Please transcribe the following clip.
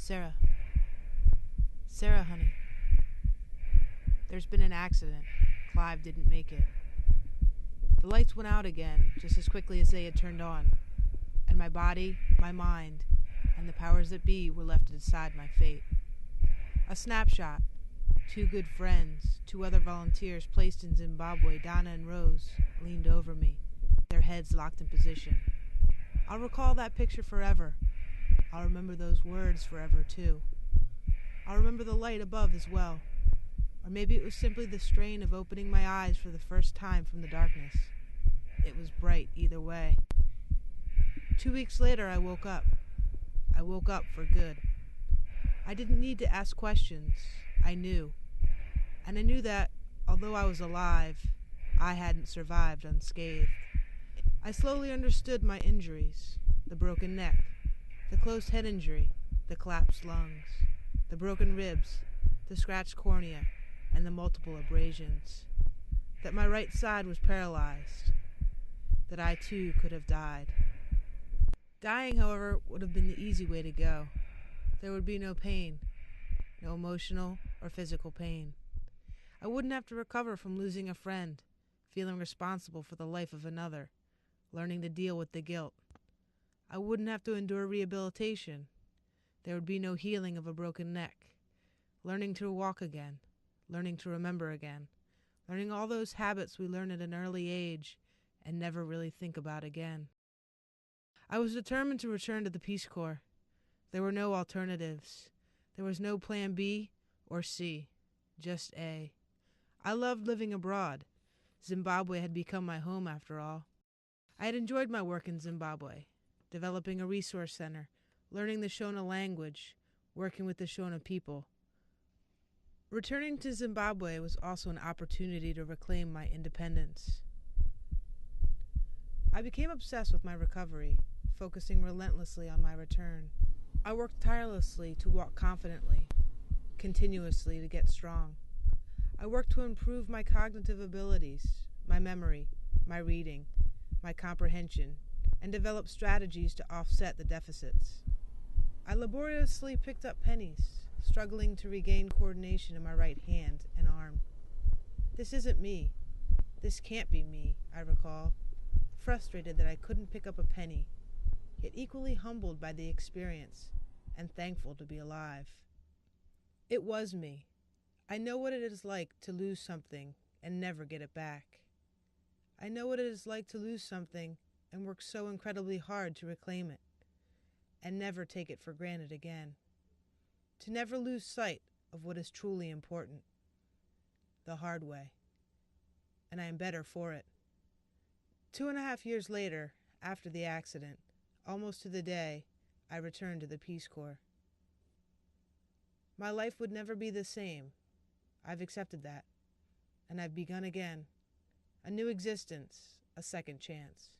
Sarah. Sarah, honey. There's been an accident. Clive didn't make it. The lights went out again, just as quickly as they had turned on, and my body, my mind, and the powers that be were left to decide my fate. A snapshot. 2 good friends, 2 other volunteers placed in Zimbabwe, Donna and Rose, leaned over me, their heads locked in position. I'll recall that picture forever. I'll remember those words forever, too. I'll remember the light above as well. Or maybe it was simply the strain of opening my eyes for the first time from the darkness. It was bright either way. 2 weeks later, I woke up. I woke up for good. I didn't need to ask questions. I knew. And I knew that, although I was alive, I hadn't survived unscathed. I slowly understood my injuries: the broken neck, the closed head injury, the collapsed lungs, the broken ribs, the scratched cornea, and the multiple abrasions. That my right side was paralyzed. That I too could have died. Dying, however, would have been the easy way to go. There would be no pain, no emotional or physical pain. I wouldn't have to recover from losing a friend, feeling responsible for the life of another, learning to deal with the guilt. I wouldn't have to endure rehabilitation. There would be no healing of a broken neck, learning to walk again, learning to remember again, learning all those habits we learn at an early age and never really think about again. I was determined to return to the Peace Corps. There were no alternatives. There was no plan B or C, just A. I loved living abroad. Zimbabwe had become my home after all. I had enjoyed my work in Zimbabwe, developing a resource center, learning the Shona language, working with the Shona people. Returning to Zimbabwe was also an opportunity to reclaim my independence. I became obsessed with my recovery, focusing relentlessly on my return. I worked tirelessly to walk confidently, continuously to get strong. I worked to improve my cognitive abilities, my memory, my reading, my comprehension, and develop strategies to offset the deficits. I laboriously picked up pennies, struggling to regain coordination in my right hand and arm. This isn't me. This can't be me, I recall, frustrated that I couldn't pick up a penny, yet equally humbled by the experience and thankful to be alive. It was me. I know what it is like to lose something and never get it back. I know what it is like to lose something and work so incredibly hard to reclaim it and never take it for granted again. To never lose sight of what is truly important, the hard way. And I am better for it. 2.5 years later, after the accident, almost to the day, I returned to the Peace Corps. My life would never be the same. I've accepted that, and I've begun again. A new existence, a second chance.